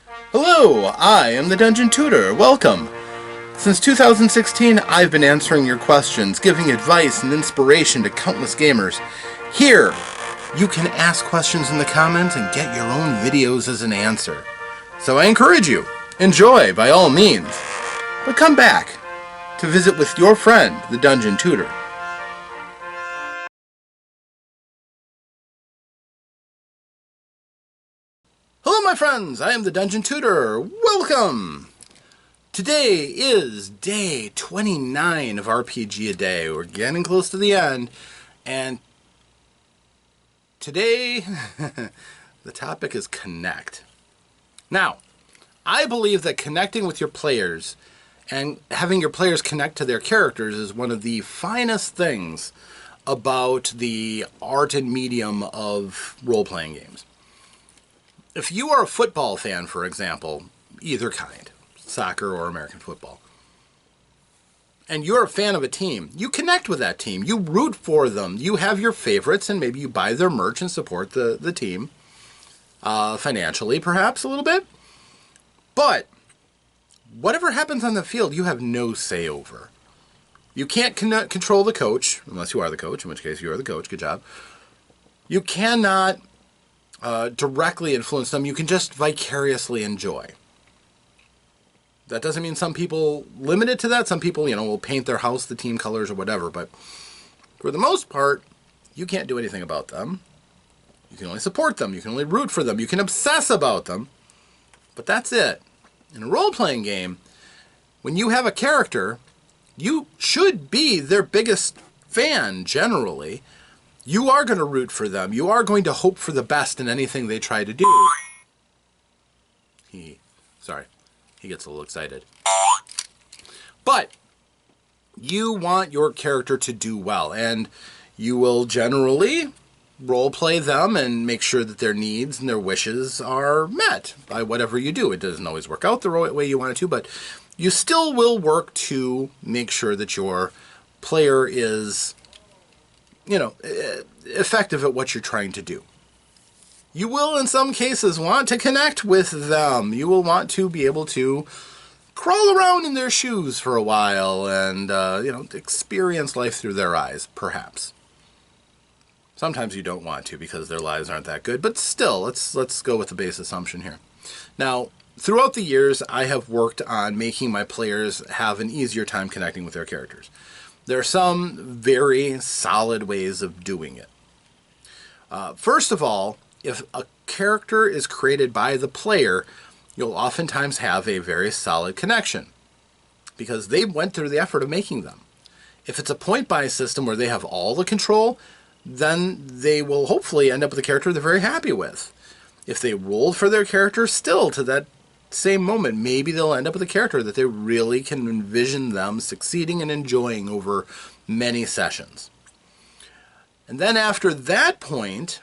Hello, I am the Dungeon Tutor. Welcome. Since 2016, I've been answering your questions, giving advice and inspiration to countless gamers. Here, you can ask questions in the comments and get your own videos as an answer. So I encourage you, enjoy by all means. But come back to visit with your friend, the Dungeon Tutor. Hello my friends, I am the Dungeon Tutor. Welcome! Today is day 29 of RPGaDay. We're getting close to the end, and today the topic is connect. Now, I believe that connecting with your players and having your players connect to their characters is one of the finest things about the art and medium of role-playing games. If you are a football fan, for example, either kind, soccer or American football, and you're a fan of a team, you connect with that team. You root for them. You have your favorites, and maybe you buy their merch and support the team, financially perhaps a little bit. But whatever happens on the field, you have no say over. You can't control the coach, unless you are the coach, in which case you are the coach. Good job. You cannot directly influence them. You can just vicariously enjoy. That doesn't mean some people limit it to that. Some people, will paint their house the team colors or whatever. But for the most part, you can't do anything about them. You can only support them. You can only root for them. You can obsess about them. But that's it. In a role-playing game, when you have a character, you should be their biggest fan, generally. You are going to root for them. You are going to hope for the best in anything they try to do. He gets a little excited. But you want your character to do well, and you will generally role-play them and make sure that their needs and their wishes are met by whatever you do. It doesn't always work out the way you want it to, but you still will work to make sure that your player is effective at what you're trying to do. You will, in some cases, want to connect with them. You will want to be able to crawl around in their shoes for a while and, experience life through their eyes, perhaps. Sometimes you don't want to because their lives aren't that good, but still, let's go with the base assumption here. Now, throughout the years, I have worked on making my players have an easier time connecting with their characters. There are some very solid ways of doing it. First of all, if a character is created by the player, you'll oftentimes have a very solid connection because they went through the effort of making them. If it's a point-buy system where they have all the control, then they will hopefully end up with a character they're very happy with. If they rolled for their character still to that same moment, maybe they'll end up with a character that they really can envision them succeeding and enjoying over many sessions. And then after that point,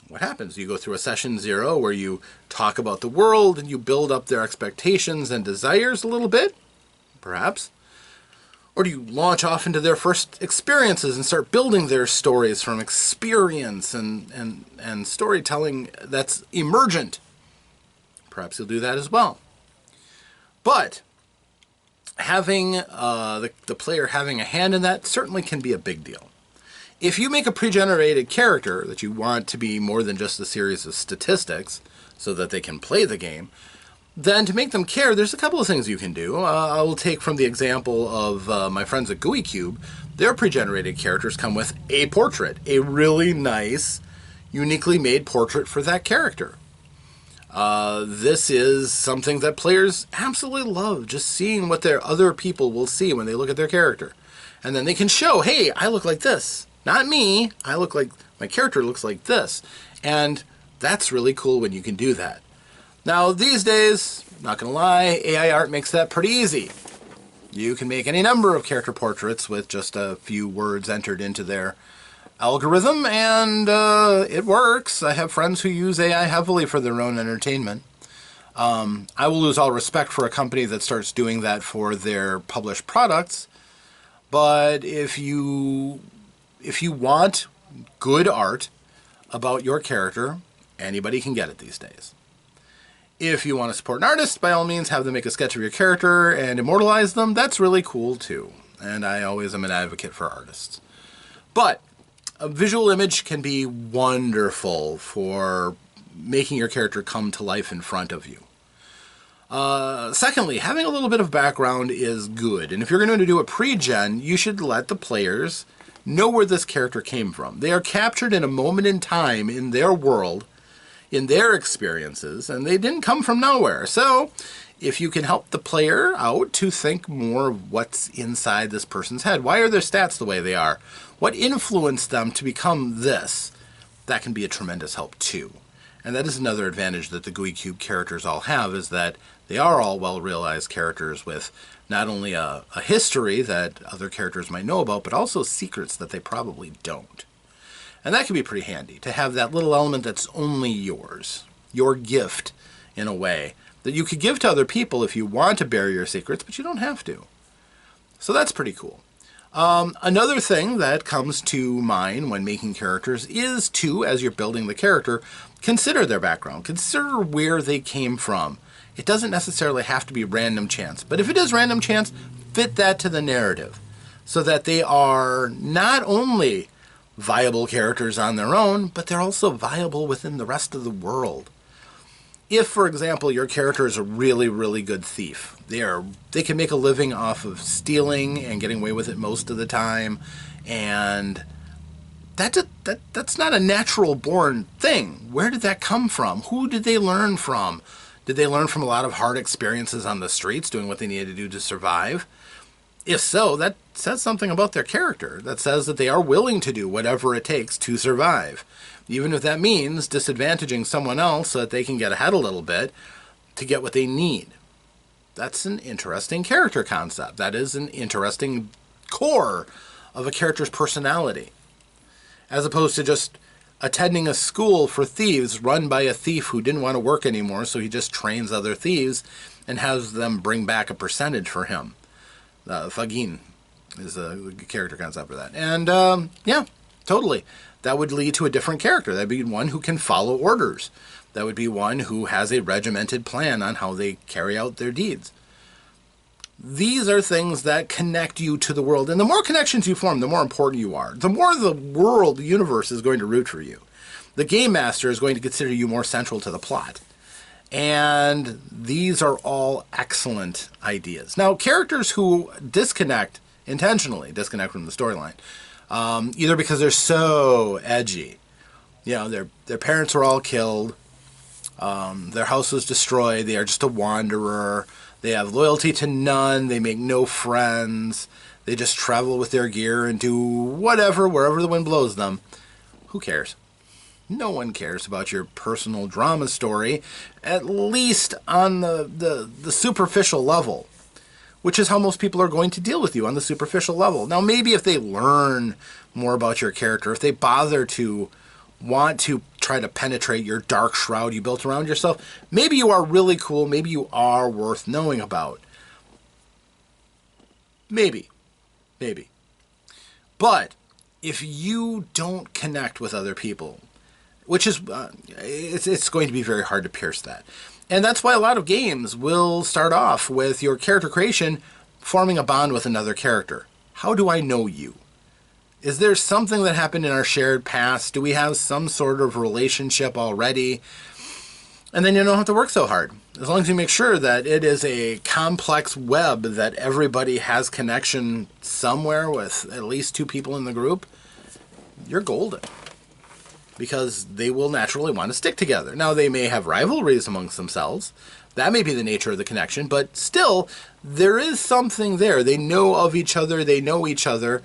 what happens? You go through a session 0 where you talk about the world and you build up their expectations and desires a little bit, perhaps. Or do you launch off into their first experiences and start building their stories from experience and storytelling that's emergent? Perhaps you'll do that as well. But having the player having a hand in that certainly can be a big deal. If you make a pre-generated character that you want to be more than just a series of statistics so that they can play the game, then to make them care, there's a couple of things you can do. I will take from the example of my friends at GUI Cube. Their pre-generated characters come with a portrait, a really nice, uniquely made portrait for that character. This is something that players absolutely love, just seeing what their other people will see when they look at their character. And then they can show, hey, I look like this. Not me. I look like, my character looks like this. And that's really cool when you can do that. Now, these days, not going to lie, AI art makes that pretty easy. You can make any number of character portraits with just a few words entered into their algorithm, and it works. I have friends who use AI heavily for their own entertainment. I will lose all respect for a company that starts doing that for their published products, but if you want good art about your character, anybody can get it these days. If you want to support an artist, by all means, have them make a sketch of your character and immortalize them. That's really cool too. And I always am an advocate for artists. But a visual image can be wonderful for making your character come to life in front of you. Secondly, having a little bit of background is good. And if you're going to do a pre-gen, you should let the players know where this character came from. They are captured in a moment in time in their world, in their experiences, and they didn't come from nowhere. So if you can help the player out to think more of what's inside this person's head, why are their stats the way they are? What influenced them to become this? That can be a tremendous help too. And that is another advantage that the GUI Cube characters all have, is that they are all well-realized characters with not only a history that other characters might know about, but also secrets that they probably don't. And that can be pretty handy, to have that little element that's only yours, your gift in a way, that you could give to other people if you want to bury your secrets, but you don't have to. So that's pretty cool. Another thing that comes to mind when making characters is to, as you're building the character, consider their background. Consider where they came from. It doesn't necessarily have to be random chance, but if it is random chance, fit that to the narrative so that they are not only viable characters on their own, but they're also viable within the rest of the world. If, for example, your character is a really, really good thief, they can make a living off of stealing and getting away with it most of the time, and that's not a natural born thing. Where did that come from? Who did they learn from? Did they learn from a lot of hard experiences on the streets, doing what they needed to do to survive? If so, that says something about their character. That says that they are willing to do whatever it takes to survive, even if that means disadvantaging someone else so that they can get ahead a little bit to get what they need. That's an interesting character concept. That is an interesting core of a character's personality, as opposed to just attending a school for thieves run by a thief who didn't want to work anymore, so he just trains other thieves and has them bring back a percentage for him. Fagin is a character concept for that. And yeah, totally. That would lead to a different character. That would be one who can follow orders. That would be one who has a regimented plan on how they carry out their deeds. These are things that connect you to the world. And the more connections you form, the more important you are. The more the world, the universe, is going to root for you. The game master is going to consider you more central to the plot. And these are all excellent ideas. Now, characters who intentionally disconnect from the storyline, either because they're so edgy, their parents were all killed, their house was destroyed, they are just a wanderer, they have loyalty to none, they make no friends, they just travel with their gear and do whatever, wherever the wind blows them. Who cares? No one cares about your personal drama story, at least on the superficial level, which is how most people are going to deal with you, on the superficial level. Now, maybe if they learn more about your character, if they bother to want to try to penetrate your dark shroud you built around yourself, maybe you are really cool, maybe you are worth knowing about. Maybe. But if you don't connect with other people, which is, it's going to be very hard to pierce that. And that's why a lot of games will start off with your character creation forming a bond with another character. How do I know you? Is there something that happened in our shared past? Do we have some sort of relationship already? And then you don't have to work so hard. As long as you make sure that it is a complex web that everybody has connection somewhere with at least two people in the group, you're golden. Because they will naturally want to stick together. Now, they may have rivalries amongst themselves. That may be the nature of the connection, but still, there is something there. They know of each other, they know each other,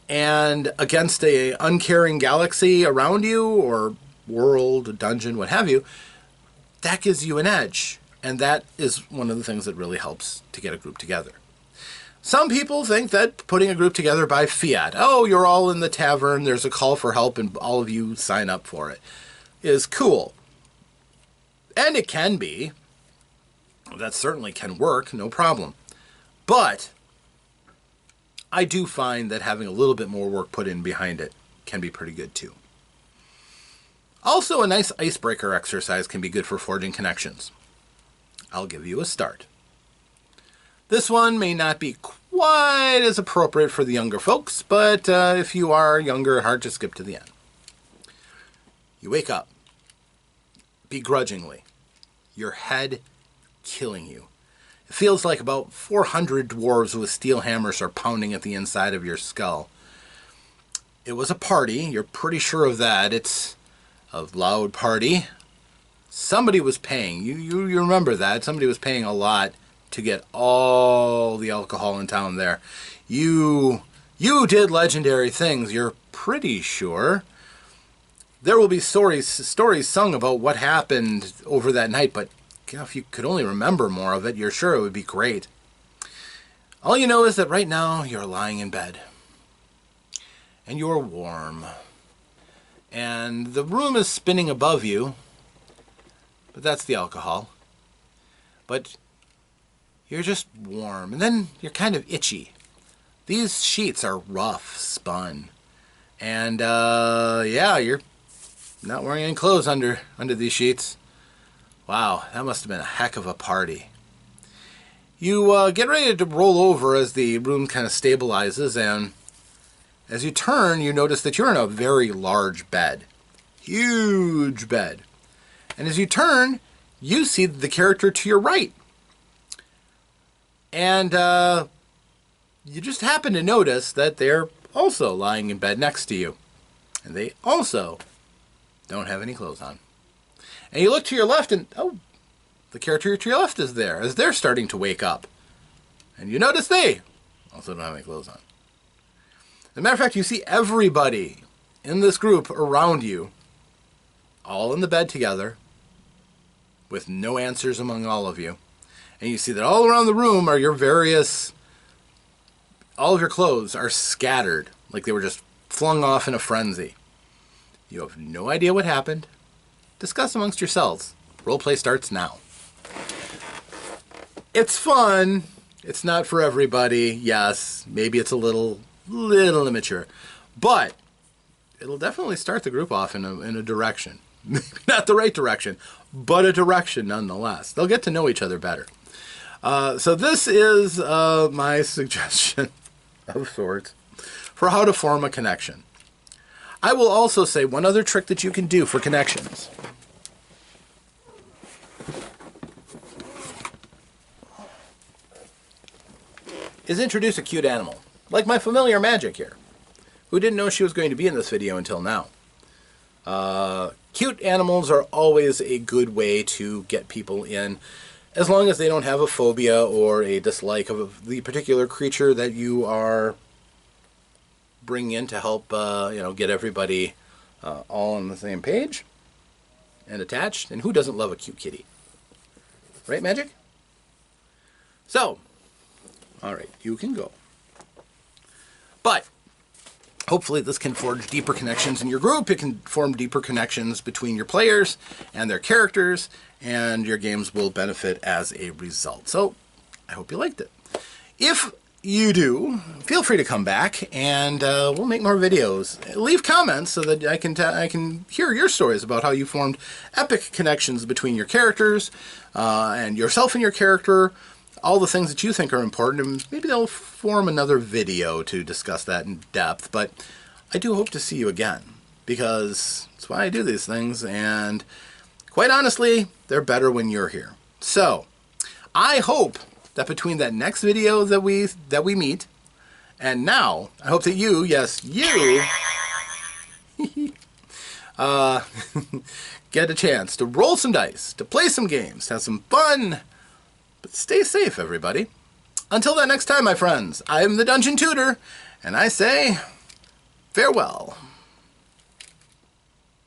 and against a uncaring galaxy around you, or world, dungeon, what have you, that gives you an edge. And that is one of the things that really helps to get a group together. Some people think that putting a group together by fiat, oh, you're all in the tavern, there's a call for help, and all of you sign up for it, is cool. And it can be. That certainly can work, no problem. But I do find that having a little bit more work put in behind it can be pretty good too. Also, a nice icebreaker exercise can be good for forging connections. I'll give you a start. This one may not be quite as appropriate for the younger folks, but if you are younger, hard to skip to the end. You wake up, begrudgingly, your head killing you. It feels like about 400 dwarves with steel hammers are pounding at the inside of your skull. It was a party, you're pretty sure of that. It's a loud party. Somebody was paying, you remember that, somebody was paying a lot to get all the alcohol in town there. You did legendary things, you're pretty sure. There will be stories sung about what happened over that night, but if you could only remember more of it, you're sure it would be great. All you know is that right now you're lying in bed. And you're warm. And the room is spinning above you, but that's the alcohol. But you're just warm, and then you're kind of itchy. These sheets are rough spun. And yeah, you're not wearing any clothes under these sheets. Wow, that must have been a heck of a party. You get ready to roll over as the room kind of stabilizes, and as you turn, you notice that you're in a very large bed. Huge bed. And as you turn, you see the character to your right. And you just happen to notice that they're also lying in bed next to you. And they also don't have any clothes on. And you look to your left and, oh, the character to your left is there as they're starting to wake up. And you notice they also don't have any clothes on. As a matter of fact, you see everybody in this group around you, all in the bed together, with no answers among all of you. And you see that all around the room are your various, all of your clothes are scattered, like they were just flung off in a frenzy. You have no idea what happened. Discuss amongst yourselves. Roleplay starts now. It's fun. It's not for everybody. Yes, maybe it's a little immature, but it'll definitely start the group off in a direction. Maybe not the right direction, but a direction nonetheless. They'll get to know each other better. So this is my suggestion of sorts for how to form a connection. I will also say one other trick that you can do for connections. Is introduce a cute animal, like my familiar Magic here, who didn't know she was going to be in this video until now. Cute animals are always a good way to get people in, as long as they don't have a phobia or a dislike of the particular creature that you are bringing in to help get everybody all on the same page and attached. And who doesn't love a cute kitty? Right, Magic? So, all right, you can go. But hopefully this can forge deeper connections in your group. It can form deeper connections between your players and their characters, and your games will benefit as a result. So I hope you liked it. If you do, feel free to come back and we'll make more videos. Leave comments so that I can hear your stories about how you formed epic connections between your characters and yourself and your character, all the things that you think are important, and maybe they'll form another video to discuss that in depth. But I do hope to see you again, because that's why I do these things, and quite honestly, they're better when you're here. So I hope that between that next video that we meet and now, I hope that you, yes, you, get a chance to roll some dice, to play some games, to have some fun. But stay safe, everybody. Until that next time, my friends, I'm the Dungeon Tutor, and I say farewell.